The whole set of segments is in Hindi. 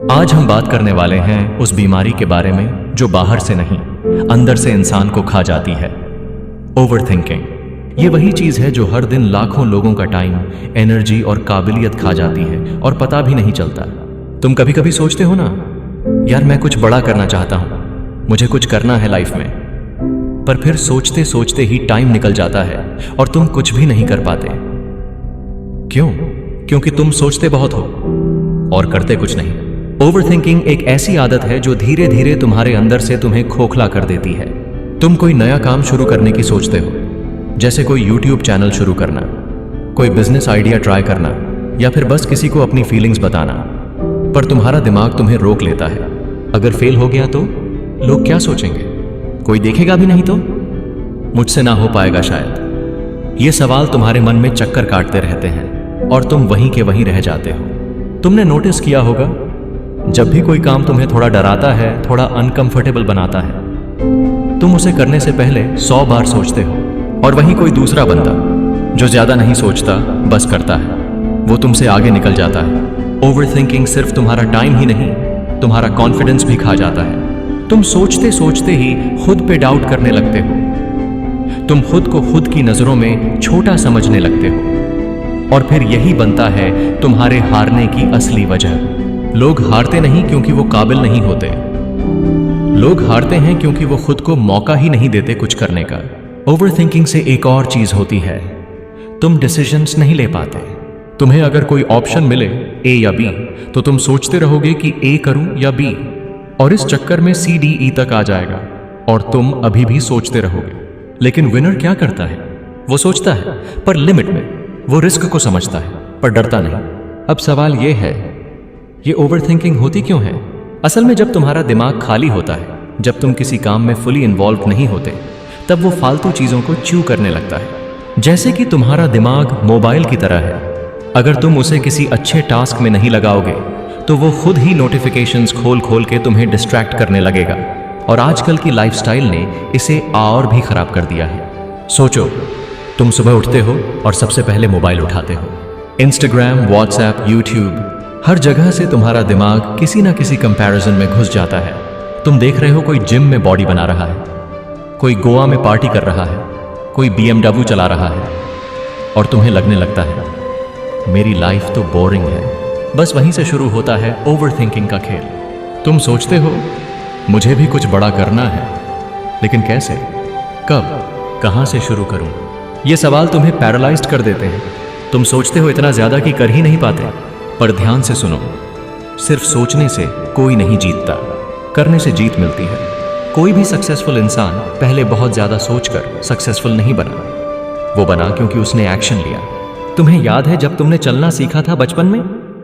आज हम बात करने वाले हैं उस बीमारी के बारे में जो बाहर से नहीं, अंदर से इंसान को खा जाती है। ओवरथिंकिंग। ये वही चीज है जो हर दिन लाखों लोगों का टाइम, एनर्जी और काबिलियत खा जाती है और पता भी नहीं चलता। तुम कभी कभी सोचते हो ना, यार मैं कुछ बड़ा करना चाहता हूं, मुझे कुछ करना है लाइफ में, पर फिर सोचते सोचते ही टाइम निकल जाता है और तुम कुछ भी नहीं कर पाते। क्यों? क्योंकि तुम सोचते बहुत हो और करते कुछ नहीं। ओवरथिंकिंग एक ऐसी आदत है जो धीरे धीरे तुम्हारे अंदर से तुम्हें खोखला कर देती है। तुम कोई नया काम शुरू करने की सोचते हो, जैसे कोई यूट्यूब चैनल शुरू करना, कोई बिजनेस आइडिया ट्राई करना या फिर बस किसी को अपनी फीलिंग्स बताना, पर तुम्हारा दिमाग तुम्हें रोक लेता है। अगर फेल हो गया तो लोग क्या सोचेंगे? कोई देखेगा भी नहीं तो? मुझसे ना हो पाएगा शायद। ये सवाल तुम्हारे मन में चक्कर काटते रहते हैं और तुम वहीं के वहीं रह जाते हो। तुमने नोटिस किया होगा, जब भी कोई काम तुम्हें थोड़ा डराता है, थोड़ा अनकंफर्टेबल बनाता है, तुम उसे करने से पहले 100 बार सोचते हो, और वहीं कोई दूसरा बंदा जो ज्यादा नहीं सोचता, बस करता है, वो तुमसे आगे निकल जाता है। ओवरथिंकिंग सिर्फ तुम्हारा टाइम ही नहीं, तुम्हारा कॉन्फिडेंस भी खा जाता है। तुम सोचते सोचते ही खुद पे डाउट करने लगते हो। तुम खुद को खुद की नजरों में छोटा समझने लगते हो, और फिर यही बनता है तुम्हारे हारने की असली वजह। लोग हारते नहीं क्योंकि वो काबिल नहीं होते, लोग हारते हैं क्योंकि वो खुद को मौका ही नहीं देते कुछ करने का। ओवरथिंकिंग से एक और चीज होती है, तुम डिसीजंस नहीं ले पाते। तुम्हें अगर कोई ऑप्शन मिले ए या बी, तो तुम सोचते रहोगे कि ए करूं या बी, और इस चक्कर में सी डी ई तक आ जाएगा और तुम अभी भी सोचते रहोगे। लेकिन विनर क्या करता है? वो सोचता है पर लिमिट में, वो रिस्क को समझता है पर डरता नहीं। अब सवाल ये है, ये ओवरथिंकिंग होती क्यों है? असल में जब तुम्हारा दिमाग खाली होता है, जब तुम किसी काम में फुली इन्वॉल्व नहीं होते, तब वो फालतू चीजों को च्यू करने लगता है। जैसे कि तुम्हारा दिमाग मोबाइल की तरह है, अगर तुम उसे किसी अच्छे टास्क में नहीं लगाओगे तो वो खुद ही नोटिफिकेशंस खोल खोल के तुम्हें डिस्ट्रैक्ट करने लगेगा। और आजकल की लाइफस्टाइल ने इसे और भी खराब कर दिया है। सोचो, तुम सुबह उठते हो और सबसे पहले मोबाइल उठाते हो। इंस्टाग्राम, व्हाट्सएप, यूट्यूब, हर जगह से तुम्हारा दिमाग किसी ना किसी कंपैरिजन में घुस जाता है। तुम देख रहे हो कोई जिम में बॉडी बना रहा है, कोई गोवा में पार्टी कर रहा है, कोई BMW चला रहा है, और तुम्हें लगने लगता है मेरी लाइफ तो बोरिंग है। बस वहीं से शुरू होता है ओवरथिंकिंग का खेल। तुम सोचते हो मुझे भी कुछ बड़ा करना है, लेकिन कैसे, कब, कहां से शुरू करूं? ये सवाल तुम्हें पैरालाइज्ड कर देते हैं। तुम सोचते हो इतना ज्यादा कि कर ही नहीं पाते। पर ध्यान से सुनो, सिर्फ सोचने से कोई नहीं जीतता, करने से जीत मिलती है। कोई भी सक्सेसफुल इंसान पहले बहुत ज्यादा सोचकर सक्सेसफुल नहीं बना, वो बना क्योंकि उसने एक्शन लिया। तुम्हें याद है जब तुमने चलना सीखा था बचपन में,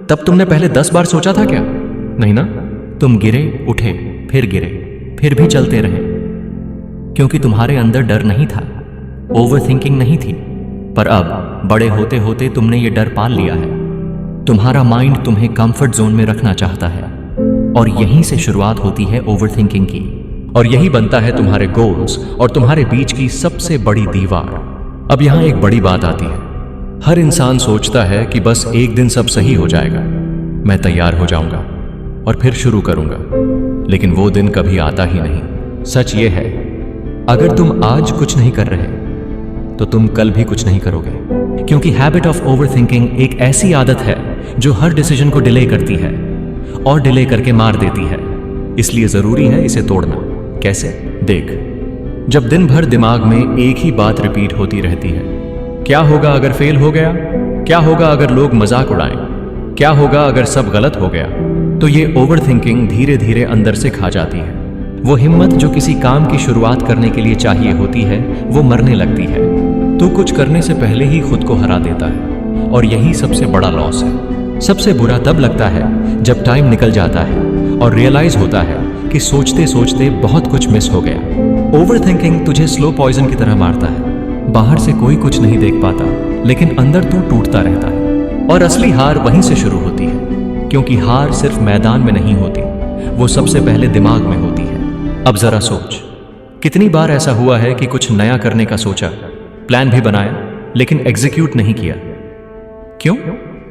तब तुमने पहले 10 बार सोचा था क्या? नहीं ना? तुम गिरे, उठे, फिर गिरे, फिर भी चलते रहे, क्योंकि तुम्हारे अंदर डर नहीं था, ओवरथिंकिंग नहीं थी। पर अब बड़े होते होते तुमने ये डर पाल लिया है। तुम्हारा माइंड तुम्हें कंफर्ट जोन में रखना चाहता है, और यहीं से शुरुआत होती है ओवरथिंकिंग की, और यही बनता है तुम्हारे गोल्स और तुम्हारे बीच की सबसे बड़ी दीवार। अब यहां एक बड़ी बात आती है, हर इंसान सोचता है कि बस एक दिन सब सही हो जाएगा, मैं तैयार हो जाऊंगा और फिर शुरू करूंगा, लेकिन वो दिन कभी आता ही नहीं। सच ये है, अगर तुम आज कुछ नहीं कर रहे तो तुम कल भी कुछ नहीं करोगे, क्योंकि हैबिट ऑफ ओवरथिंकिंग एक ऐसी आदत है जो हर डिसीजन को डिले करती है और डिले करके मार देती है। इसलिए जरूरी है इसे तोड़ना। कैसे? देख, जब दिन भर दिमाग में एक ही बात रिपीट होती रहती है, क्या होगा अगर फेल हो गया, क्या होगा अगर लोग मजाक उड़ाएं, क्या होगा अगर सब गलत हो गया, तो ये ओवरथिंकिंग धीरे धीरे अंदर से खा जाती है। वो हिम्मत जो किसी काम की शुरुआत करने के लिए चाहिए होती है, वो मरने लगती है। तू कुछ करने से पहले ही खुद को हरा देता है, और यही सबसे बड़ा लॉस है। सबसे बुरा तब लगता है जब टाइम निकल जाता है और रियलाइज होता है कि सोचते सोचते बहुत कुछ मिस हो गया। ओवरथिंकिंग तुझे स्लो पॉइजन की तरह मारता है। बाहर से कोई कुछ नहीं देख पाता, लेकिन अंदर तू टूटता रहता है। और असली हार वहीं से शुरू होती है, क्योंकि हार सिर्फ मैदान में नहीं होती, वो सबसे पहले दिमाग में होती है। अब जरा सोच, कितनी बार ऐसा हुआ है कि कुछ नया करने का सोचा, प्लान भी बनाया, लेकिन एग्जीक्यूट नहीं किया। क्यों?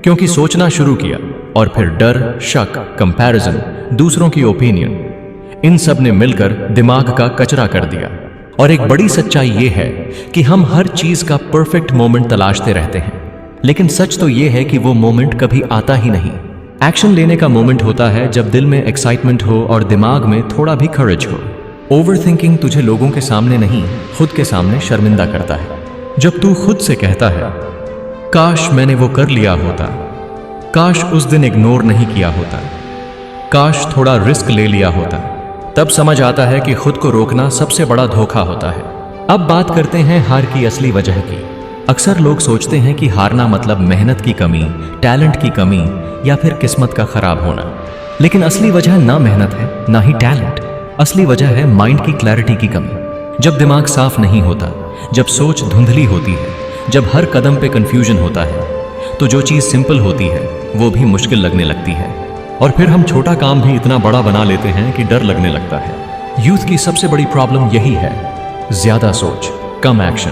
क्योंकि सोचना शुरू किया और फिर डर, शक, कंपैरिजन, दूसरों की ओपिनियन, इन सब ने मिलकर दिमाग का कचरा कर दिया। और एक बड़ी सच्चाई ये है कि हम हर चीज का परफेक्ट मोमेंट तलाशते रहते हैं, लेकिन सच तो ये है कि वो मोमेंट कभी आता ही नहीं। एक्शन लेने का मोमेंट होता है जब दिल में एक्साइटमेंट हो और दिमाग में थोड़ा भी करेज हो। ओवरथिंकिंग तुझे लोगों के सामने नहीं, खुद के सामने शर्मिंदा करता है। जब तू खुद से कहता है, काश मैंने वो कर लिया होता, काश उस दिन इग्नोर नहीं किया होता, काश थोड़ा रिस्क ले लिया होता, तब समझ आता है कि खुद को रोकना सबसे बड़ा धोखा होता है। अब बात करते हैं हार की असली वजह की। अक्सर लोग सोचते हैं कि हारना मतलब मेहनत की कमी, टैलेंट की कमी या फिर किस्मत का खराब होना। लेकिन असली वजह ना मेहनत है, ना ही टैलेंट। असली वजह है माइंड की क्लैरिटी की कमी। जब दिमाग साफ नहीं होता, जब सोच धुंधली होती है, जब हर कदम पे कंफ्यूजन होता है, तो जो चीज़ सिंपल होती है वो भी मुश्किल लगने लगती है। और फिर हम छोटा काम भी इतना बड़ा बना लेते हैं कि डर लगने लगता है। यूथ की सबसे बड़ी प्रॉब्लम यही है, ज़्यादा सोच, कम एक्शन।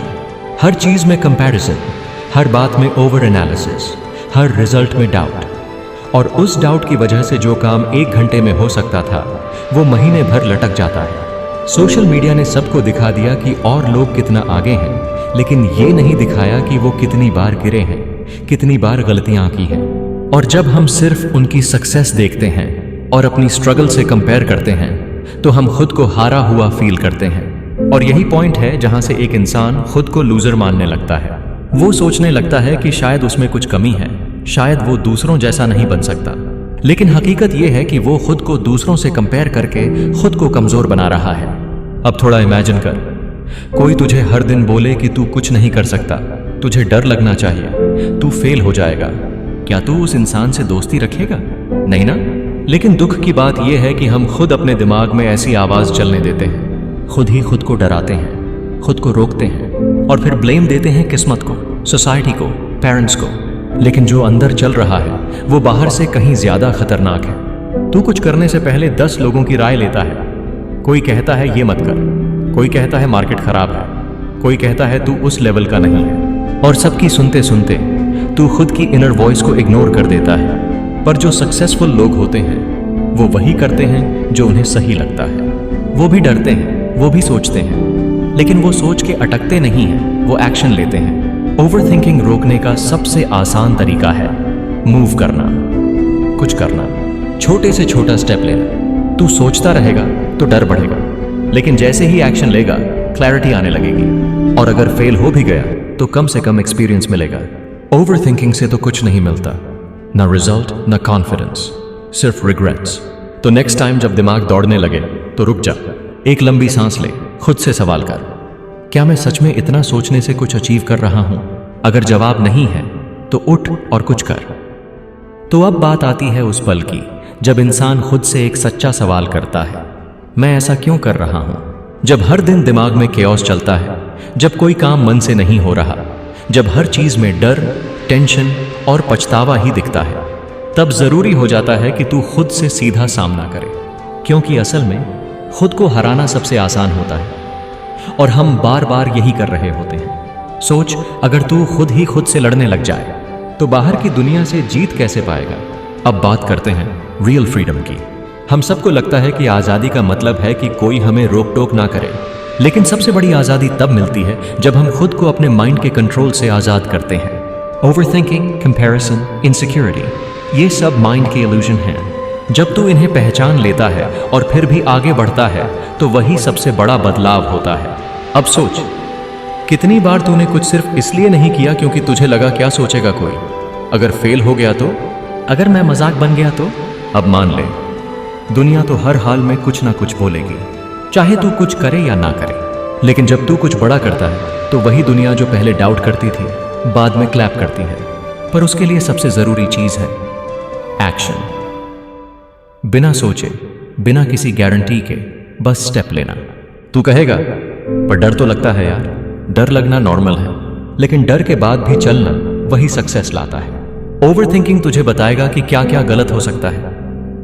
हर चीज़ में कंपैरिजन, हर बात में ओवर एनालिसिस, हर रिजल्ट में डाउट। और उस डाउट की वजह से जो काम 1 घंटे में हो सकता था वो महीने भर लटक जाता है। सोशल मीडिया ने सबको दिखा दिया कि और लोग कितना आगे हैं, लेकिन ये नहीं दिखाया कि वो कितनी बार गिरे हैं, कितनी बार गलतियां की हैं। और जब हम सिर्फ उनकी सक्सेस देखते हैं और अपनी स्ट्रगल से कंपेयर करते हैं तो हम खुद को हारा हुआ फील करते हैं। और यही पॉइंट है जहां से एक इंसान खुद को लूजर मानने लगता है। वो सोचने लगता है कि शायद उसमें कुछ कमी है, शायद वो दूसरों जैसा नहीं बन सकता। लेकिन हकीकत ये है कि वो खुद को दूसरों से कंपेयर करके खुद को कमजोर बना रहा है। अब थोड़ा इमेजिन कर, कोई तुझे हर दिन बोले कि तू कुछ नहीं कर सकता, तुझे डर लगना चाहिए, तू फेल हो जाएगा। क्या तू उस इंसान से दोस्ती रखेगा? नहीं ना। लेकिन दुख की बात यह है कि हम खुद अपने दिमाग में ऐसी आवाज चलने देते हैं, खुद ही खुद को डराते हैं, खुद को रोकते हैं और फिर ब्लेम देते हैं किस्मत को, सोसाइटी को, पेरेंट्स को। लेकिन जो अंदर चल रहा है वो बाहर से कहीं ज्यादा खतरनाक है। तू कुछ करने से पहले 10 लोगों की राय लेता है। कोई कहता है ये मत कर, कोई कहता है मार्केट खराब है, कोई कहता है तू उस लेवल का नहीं है। और सबकी सुनते सुनते तू खुद की इनर वॉइस को इग्नोर कर देता है। पर जो सक्सेसफुल लोग होते हैं वो वही करते हैं जो उन्हें सही लगता है। वो भी डरते हैं, वो भी सोचते हैं, लेकिन वो सोच के अटकते नहीं हैं, वो एक्शन लेते हैं। ओवरथिंकिंग रोकने का सबसे आसान तरीका है मूव करना, कुछ करना, छोटे से छोटा स्टेप लेना। तू सोचता रहेगा तो डर बढ़ेगा, लेकिन जैसे ही एक्शन लेगा क्लैरिटी आने लगेगी। और अगर फेल हो भी गया तो कम से कम एक्सपीरियंस मिलेगा। ओवरथिंकिंग से तो कुछ नहीं मिलता, ना रिजल्ट, ना कॉन्फिडेंस, सिर्फ रिग्रेट्स। तो नेक्स्ट टाइम जब दिमाग दौड़ने लगे तो रुक जा, एक लंबी सांस ले, खुद से सवाल कर, क्या मैं सच में इतना सोचने से कुछ अचीव कर रहा हूं? अगर जवाब नहीं है तो उठ और कुछ कर। तो अब बात आती है उस पल की जब इंसान खुद से एक सच्चा सवाल करता है, मैं ऐसा क्यों कर रहा हूं? जब हर दिन दिमाग में केओस चलता है, जब कोई काम मन से नहीं हो रहा, जब हर चीज में डर, टेंशन और पछतावा ही दिखता है, तब जरूरी हो जाता है कि तू खुद से सीधा सामना करे। क्योंकि असल में खुद को हराना सबसे आसान होता है और हम बार बार यही कर रहे होते हैं। सोच, अगर तू खुद ही खुद से लड़ने लग जाए तो बाहर की दुनिया से जीत कैसे पाएगा? अब बात करते हैं रियल फ्रीडम की। हम सबको लगता है कि आज़ादी का मतलब है कि कोई हमें रोक टोक ना करे, लेकिन सबसे बड़ी आज़ादी तब मिलती है जब हम खुद को अपने माइंड के कंट्रोल से आज़ाद करते हैं। ओवरथिंकिंग, कंपैरिजन, इनसिक्योरिटी, ये सब माइंड के इल्यूजन हैं। जब तू इन्हें पहचान लेता है और फिर भी आगे बढ़ता है तो वही सबसे बड़ा बदलाव होता है। अब सोच, कितनी बार तूने कुछ सिर्फ इसलिए नहीं किया क्योंकि तुझे लगा क्या सोचेगा कोई? अगर फेल हो गया तो, अगर मैं मजाक बन गया तो? अब मान ले, दुनिया तो हर हाल में कुछ ना कुछ बोलेगी, चाहे तू कुछ करे या ना करे। लेकिन जब तू कुछ बड़ा करता है तो वही दुनिया जो पहले डाउट करती थी बाद में क्लैप करती है। पर उसके लिए सबसे जरूरी चीज है एक्शन। बिना सोचे, बिना किसी गारंटी के बस स्टेप लेना। तू कहेगा पर डर तो लगता है यार। डर लगना नॉर्मल है, लेकिन डर के बाद भी चलना वही सक्सेस लाता है। ओवरथिंकिंग तुझे बताएगा कि क्या क्या गलत हो सकता है,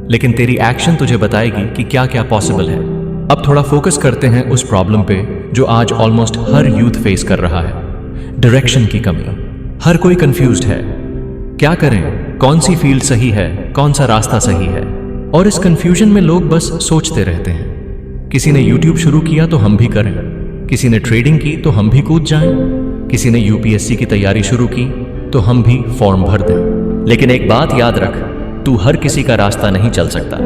लेकिन तेरी एक्शन तुझे बताएगी कि क्या क्या पॉसिबल है। अब थोड़ा फोकस करते हैं उस प्रॉब्लम पे जो आज ऑलमोस्ट हर यूथ फेस कर रहा है, डायरेक्शन की कमी। हर कोई कंफ्यूज्ड है, क्या करें, कौन सी फील्ड सही है, कौन सा रास्ता सही है। और इस कंफ्यूजन में लोग बस सोचते रहते हैं। किसी ने यूट्यूब शुरू किया तो हम भी करें, किसी ने ट्रेडिंग की तो हम भी कूद जाएं, किसी ने यूपीएससी की तैयारी शुरू की तो हम भी फॉर्म भर दें। लेकिन एक बात याद रख, तू हर किसी का रास्ता नहीं चल सकता।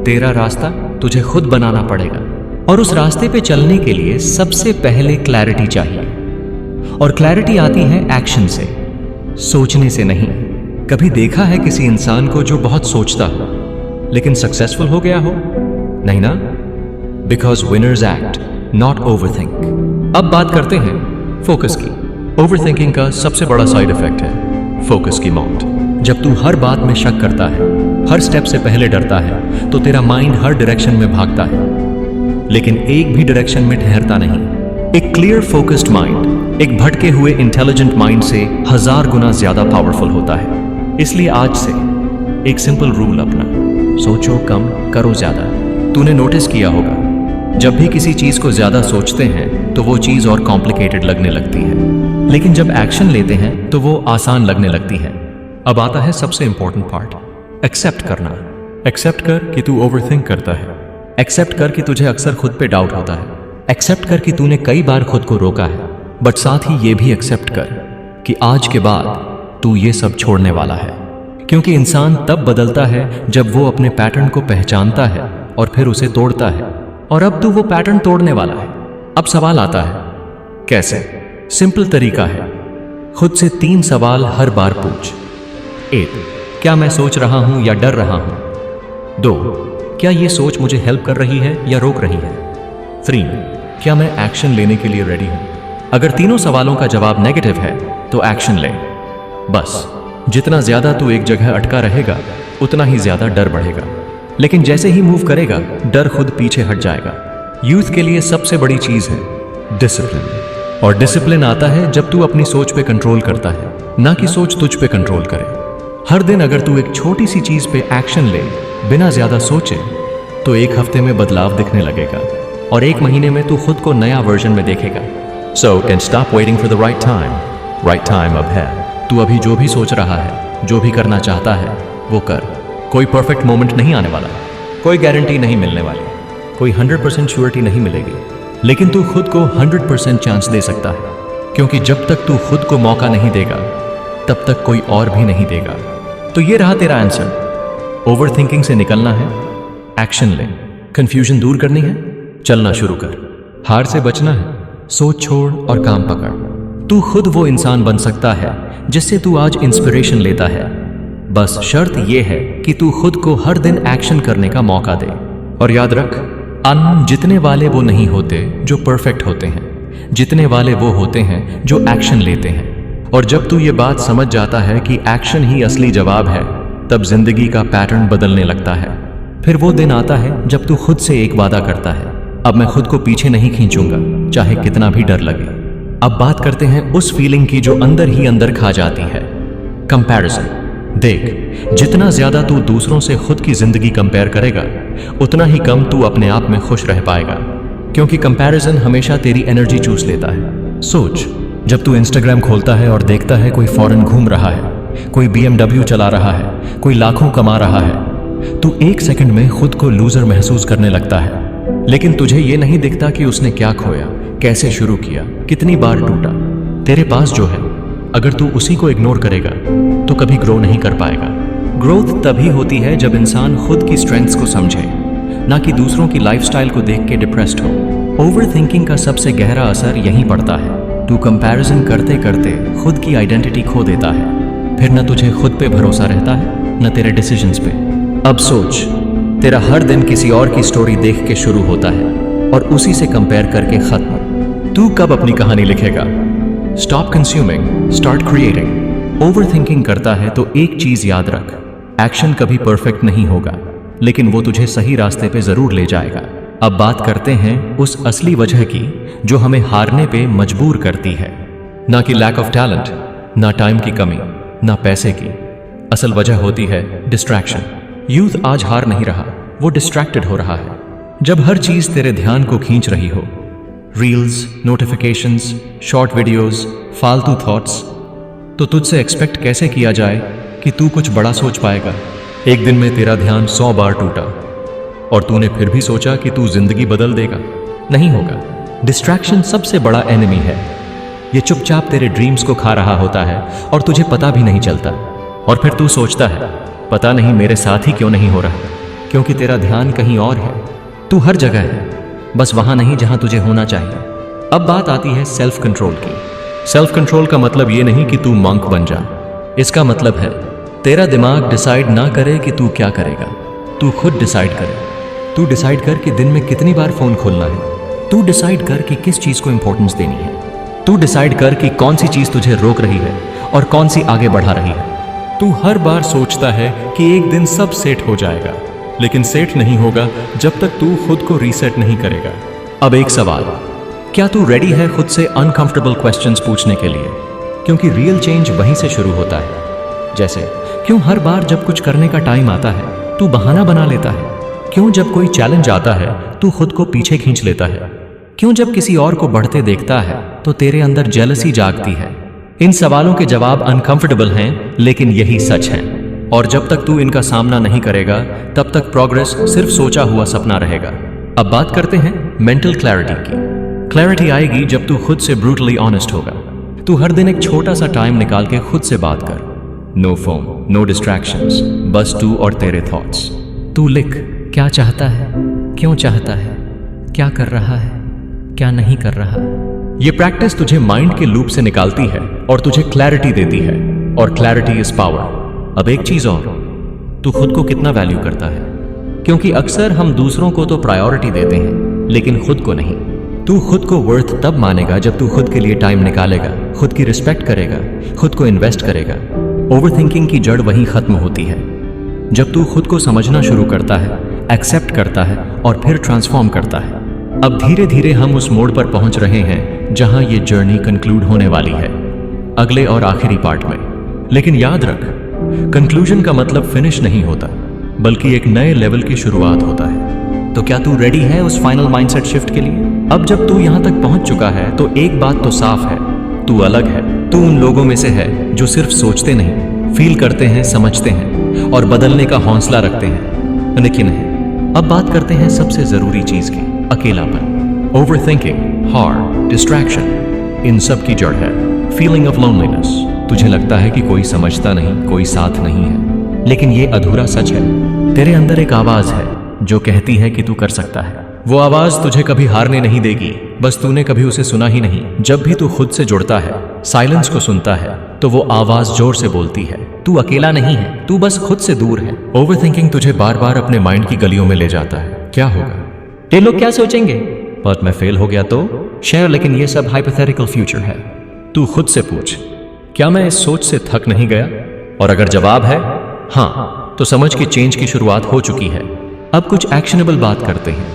तेरा रास्ता तुझे खुद बनाना पड़ेगा। और उस रास्ते पे चलने के लिए सबसे पहले क्लैरिटी चाहिए। और क्लैरिटी आती है एक्शन से, सोचने से नहीं। कभी देखा है किसी इंसान को जो बहुत सोचता हो लेकिन सक्सेसफुल हो गया हो? नहीं ना? Because winners act, not overthink. अब बात करते हैं फोकस की। ओवरथिंकिंग का सबसे बड़ा साइड इफेक्ट है फोकस की मौत। जब तू हर बात में शक करता है, हर स्टेप से पहले डरता है, तो तेरा माइंड हर डायरेक्शन में भागता है लेकिन एक भी डायरेक्शन में ठहरता नहीं। एक क्लियर फोकस्ड माइंड एक भटके हुए इंटेलिजेंट माइंड से 1000 गुना ज्यादा पावरफुल होता है। इसलिए आज से एक सिंपल रूल अपना, सोचो कम, करो ज्यादा। तूने नोटिस किया होगा, जब भी किसी चीज को ज्यादा सोचते हैं तो वो चीज और कॉम्प्लिकेटेड लगने लगती है, लेकिन जब एक्शन लेते हैं तो वो आसान लगने लगती है। अब आता है सबसे इंपॉर्टेंट पार्ट, एक्सेप्ट करना। एक्सेप्ट कर कि तू ओवरथिंक करता है। एक्सेप्ट कर कि तुझे अक्सर खुद पे डाउट होता है। एक्सेप्ट कर कि तूने कई बार खुद को रोका है। बट साथ ही ये भी एक्सेप्ट कर कि आज के बाद तू ये सब छोड़ने वाला है। क्योंकि इंसान तब बदलता है जब वो अपने पैटर्न को पहचानता है और फिर उसे तोड़ता है। और अब तू वो पैटर्न तोड़ने वाला है। अब सवाल आता है, कैसे? सिंपल तरीका है, खुद से 3 सवाल हर बार पूछ। 1, क्या मैं सोच रहा हूं या डर रहा हूं? 2, क्या ये सोच मुझे हेल्प कर रही है या रोक रही है? 3, क्या मैं एक्शन लेने के लिए रेडी हूं? अगर तीनों सवालों का जवाब नेगेटिव है तो एक्शन ले। बस जितना ज्यादा तू एक जगह अटका रहेगा उतना ही ज्यादा डर बढ़ेगा। लेकिन जैसे ही मूव करेगा डर खुद पीछे हट जाएगा। यूथ के लिए सबसे बड़ी चीज है डिसिप्लिन। और डिसिप्लिन आता है जब तू अपनी सोच पे कंट्रोल करता है, ना कि सोच तुझ पे कंट्रोल करे। हर दिन अगर तू एक छोटी सी चीज पे एक्शन ले बिना ज्यादा सोचे तो एक हफ्ते में बदलाव दिखने लगेगा और 1 महीने में तू खुद को नया वर्जन में देखेगा। So can stop waiting for the right time. Right time अब है। तू अभी जो भी सोच रहा है, जो भी करना चाहता है, वो कर। कोई परफेक्ट मोमेंट नहीं आने वाला, कोई गारंटी नहीं मिलने वाली, कोई 100% श्योरिटी नहीं मिलेगी, लेकिन तू खुद को 100% चांस दे सकता है। क्योंकि जब तक तू खुद को मौका नहीं देगा तब तक कोई और भी नहीं देगा। तो ये रहा तेरा आंसर। ओवरथिंकिंग से निकलना है, एक्शन ले। कंफ्यूजन दूर करनी है, चलना शुरू कर। हार से बचना है, सोच छोड़ और काम पकड़। तू खुद वो इंसान बन सकता है जिससे तू आज इंस्पिरेशन लेता है। बस शर्त यह है कि तू खुद को हर दिन एक्शन करने का मौका दे। और याद रख, जितने वाले वो नहीं होते जो परफेक्ट होते हैं, जितने वाले वो होते हैं जो एक्शन लेते हैं। और जब तू ये बात समझ जाता है कि एक्शन ही असली जवाब है, तब जिंदगी का पैटर्न बदलने लगता है। फिर वो दिन आता है जब तू खुद से एक वादा करता है, अब मैं खुद को पीछे नहीं खींचूंगा, चाहे कितना भी डर लगे। अब बात करते हैं उस फीलिंग की जो अंदर ही अंदर खा जाती है, कंपैरिजन। देख, जितना ज्यादा तू दूसरों से खुद की जिंदगी कंपेयर करेगा उतना ही कम तू अपने आप में खुश रह पाएगा। क्योंकि कंपैरिजन हमेशा तेरी एनर्जी चूस लेता है। सोच, जब तू इंस्टाग्राम खोलता है और देखता है कोई फॉरेन घूम रहा है, कोई BMW चला रहा है, कोई लाखों कमा रहा है, तू 1 सेकंड में खुद को लूजर महसूस करने लगता है। लेकिन तुझे ये नहीं दिखता कि उसने क्या खोया, कैसे शुरू किया, कितनी बार टूटा। तेरे पास जो है, अगर तू उसी को इग्नोर करेगा तो कभी ग्रो नहीं कर पाएगा। ग्रोथ तभी होती है जब इंसान खुद की स्ट्रेंथ्स को समझे, ना कि दूसरों की लाइफस्टाइल को देख के डिप्रेस्ड हो। ओवरथिंकिंग का सबसे गहरा असर यहीं पड़ता है। तू कंपैरिजन करते करते खुद की आइडेंटिटी खो देता है। फिर न तुझे खुद पे भरोसा रहता है, न तेरे डिसीजंस पे। अब सोच, तेरा हर दिन किसी और की स्टोरी देख के शुरू होता है और उसी से कंपेयर करके खत्म। तू कब अपनी कहानी लिखेगा? Stop consuming, start creating. Overthinking करता है तो एक चीज याद रख, एक्शन कभी परफेक्ट नहीं होगा, लेकिन वो तुझे सही रास्ते पे जरूर ले जाएगा। अब बात करते हैं उस असली वजह की जो हमें हारने पे मजबूर करती है। ना कि लैक ऑफ टैलेंट, ना टाइम की कमी, ना पैसे की। असल वजह होती है डिस्ट्रैक्शन। यूथ आज हार नहीं रहा, वो डिस्ट्रैक्टेड हो रहा है। जब हर चीज तेरे ध्यान को खींच रही हो, रील्स, नोटिफिकेशंस, शॉर्ट वीडियोस, फालतू थॉट्स, तो तुझसे एक्सपेक्ट कैसे किया जाए कि तू कुछ बड़ा सोच पाएगा। एक दिन में तेरा ध्यान 100 बार टूटा और तूने फिर भी सोचा कि तू जिंदगी बदल देगा। नहीं होगा। डिस्ट्रैक्शन सबसे बड़ा एनिमी है। ये चुपचाप तेरे ड्रीम्स को खा रहा होता है और तुझे पता भी नहीं चलता। और फिर तू सोचता है, पता नहीं मेरे साथ ही क्यों नहीं हो रहा, क्योंकि तेरा ध्यान कहीं और है। तू हर जगह है, बस वहां नहीं जहां तुझे होना चाहिए। अब बात आती है सेल्फ कंट्रोल की। सेल्फ कंट्रोल का मतलब ये नहीं कि तू मंक बन जा। इसका मतलब है तेरा दिमाग डिसाइड ना करे कि तू क्या करेगा, तू खुद डिसाइड करे। तू डिसाइड कर कि दिन में कितनी बार फोन खोलना है। तू डिसाइड कर कि किस चीज को इंपॉर्टेंस देनी है। तू डिसाइड कर कि कौन सी चीज तुझे रोक रही है और कौन सी आगे बढ़ा रही है। तू हर बार सोचता है कि एक दिन सब सेट हो जाएगा, लेकिन सेट नहीं होगा जब तक तू खुद को रीसेट नहीं करेगा। अब एक सवाल, क्या तू रेडी है खुद से अनकंफर्टेबल क्वेश्चंस पूछने के लिए? क्योंकि रियल चेंज वहीं से शुरू होता है। जैसे, क्यों हर बार जब कुछ करने का टाइम आता है तू बहाना बना लेता है? क्यों जब कोई चैलेंज आता है तू खुद को पीछे खींच लेता है? क्यों जब किसी और को बढ़ते देखता है तो तेरे अंदर जेलसी जागती है? इन सवालों के जवाब अनकंफर्टेबल हैं, लेकिन यही सच है। और जब तक तू इनका सामना नहीं करेगा तब तक प्रोग्रेस सिर्फ सोचा हुआ सपना रहेगा। अब बात करते हैं मेंटल क्लैरिटी की। क्लैरिटी आएगी जब तू खुद से ब्रूटली ऑनेस्ट होगा। तू हर दिन एक छोटा सा टाइम निकाल के खुद से बात कर। नो फोन, नो डिस्ट्रैक्शंस, बस तू और तेरे थॉट्स। तू लिख, क्या चाहता है, क्यों चाहता है, क्या कर रहा है, क्या नहीं कर रहा। ये प्रैक्टिस तुझे माइंड के लूप से निकालती है और तुझे क्लैरिटी देती है, और क्लैरिटी इज पावर। अब एक चीज और, तू खुद को कितना वैल्यू करता है? क्योंकि अक्सर हम दूसरों को तो प्रायोरिटी देते हैं, लेकिन खुद को नहीं। तू खुद को वर्थ तब मानेगा जब तू खुद के लिए टाइम निकालेगा, खुद की रिस्पेक्ट करेगा, खुद को इन्वेस्ट करेगा। ओवरथिंकिंग की जड़ वहीं खत्म होती है जब तू खुद को समझना शुरू करता है, एक्सेप्ट करता है और फिर ट्रांसफॉर्म करता है। अब धीरे धीरे हम उस मोड़ पर पहुंच रहे हैं जहां ये जर्नी कंक्लूड होने वाली है, अगले और आखिरी पार्ट में। लेकिन याद रख, कंक्लूजन का मतलब फिनिश नहीं होता, बल्कि एक नए लेवल की शुरुआत होता है। तो क्या तू रेडी है उस फाइनल माइंडसेट शिफ्ट के लिए? अब जब तू यहां तक पहुंच चुका है तो एक बात तो साफ है, तू अलग है। तू उन लोगों में से है जो सिर्फ सोचते नहीं, फील करते हैं, समझते हैं और बदलने का हौसला रखते हैं। लेकिन अब बात करते हैं सबसे जरूरी चीज की, अकेलापन। ओवरथिंकिंग, हार्ट, डिस्ट्रैक्शन, इन सब की जड़ है फीलिंग ऑफ लोनलीनेस। तुझे लगता है कि कोई समझता नहीं, कोई साथ नहीं है, लेकिन ये अधूरा सच है। तेरे अंदर एक आवाज है जो कहती है कि तू कर सकता है। वो आवाज तुझे कभी हारने नहीं देगी, बस तूने कभी उसे सुना ही नहीं। जब भी तू खुद से जुड़ता है, साइलेंस को सुनता है, तो वो आवाज जोर से बोलती है, तू अकेला नहीं है, तू बस खुद से दूर है। ओवरथिंकिंग तुझे बार बार अपने माइंड की गलियों में ले जाता है। क्या होगा, ये लोग क्या सोचेंगे, पर मैं फेल हो गया तो शेयर। लेकिन ये सब हाइपोथेटिकल फ्यूचर है। तू खुद से पूछ, क्या मैं इस सोच से थक नहीं गया? और अगर जवाब है हाँ, तो समझ कि चेंज की शुरुआत हो चुकी है। अब कुछ एक्शनेबल बात करते हैं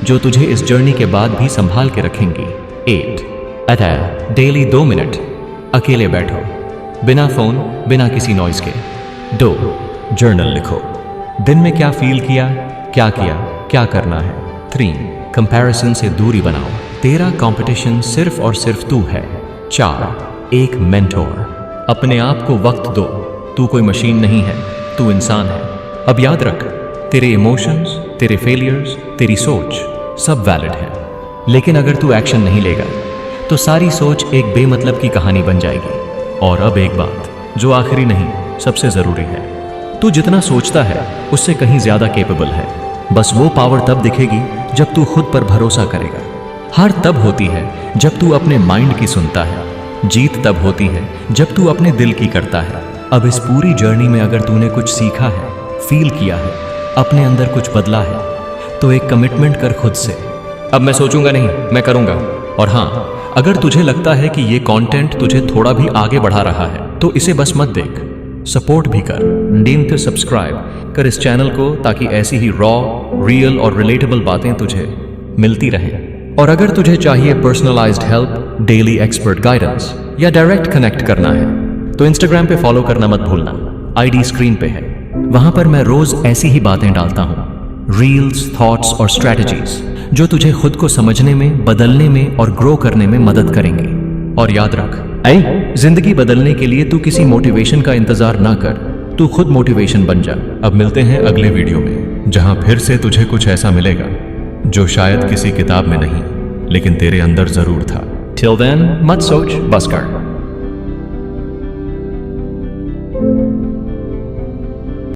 जो तुझे इस जर्नी के बाद भी संभाल के रखेंगी। 8 अटैक डेली 2 मिनट अकेले बैठो, बिना फोन, बिना किसी नॉइज के। 2 जर्नल लिखो, दिन में क्या फील किया, क्या करना है। 3 कंपैरिजन से दूरी बनाओ, तेरा कंपटीशन सिर्फ और सिर्फ तू है। 4 एक मेंटोर, अपने आप को वक्त दो, तू कोई मशीन नहीं है, तू इंसान है। अब याद रख, तेरे इमोशंस, तेरे फेलियर्स, तेरी सोच सब वैलिड है, लेकिन अगर तू एक्शन नहीं लेगा तो सारी सोच एक बेमतलब की कहानी बन जाएगी। और अब एक बात जो आखिरी नहीं, सबसे जरूरी है, तू जितना सोचता है उससे कहीं ज्यादा केपेबल है। बस वो पावर तब दिखेगी जब तू खुद पर भरोसा करेगा। हार तब होती है जब तू अपने माइंड की सुनता है, जीत तब होती है जब तू अपने दिल की करता है। अब इस पूरी जर्नी में अगर तूने कुछ सीखा है, फील किया है, अपने अंदर कुछ बदला है, तो एक कमिटमेंट कर खुद से, अब मैं सोचूंगा नहीं, मैं करूंगा। और हाँ, अगर तुझे लगता है कि ये कंटेंट तुझे थोड़ा भी आगे बढ़ा रहा है तो इसे बस मत देख, सपोर्ट भी कर। डीम तो सब्सक्राइब कर इस चैनल को, ताकि ऐसी ही रॉ, रियल और रिलेटेबल बातें तुझे मिलती रहें। और अगर तुझे चाहिए personalised help, daily expert guidance या डायरेक्ट कनेक्ट करना है तो इंस्टाग्राम पे फॉलो करना मत भूलना, आईडी स्क्रीन पे है। वहां पर मैं रोज ऐसी ही बातें डालता हूँ, रील्स, थॉट्स और स्ट्रैटेजीज जो तुझे खुद को समझने में, बदलने में और ग्रो करने में मदद करेंगे। और याद रख, जिंदगी बदलने के लिए तू किसी मोटिवेशन का इंतजार ना कर, तू खुद मोटिवेशन बन जा। अब मिलते हैं अगले वीडियो में, जहां फिर से तुझे कुछ ऐसा मिलेगा जो शायद किसी किताब में नहीं, लेकिन तेरे अंदर जरूर था। Till then, मत सोच, बस कर।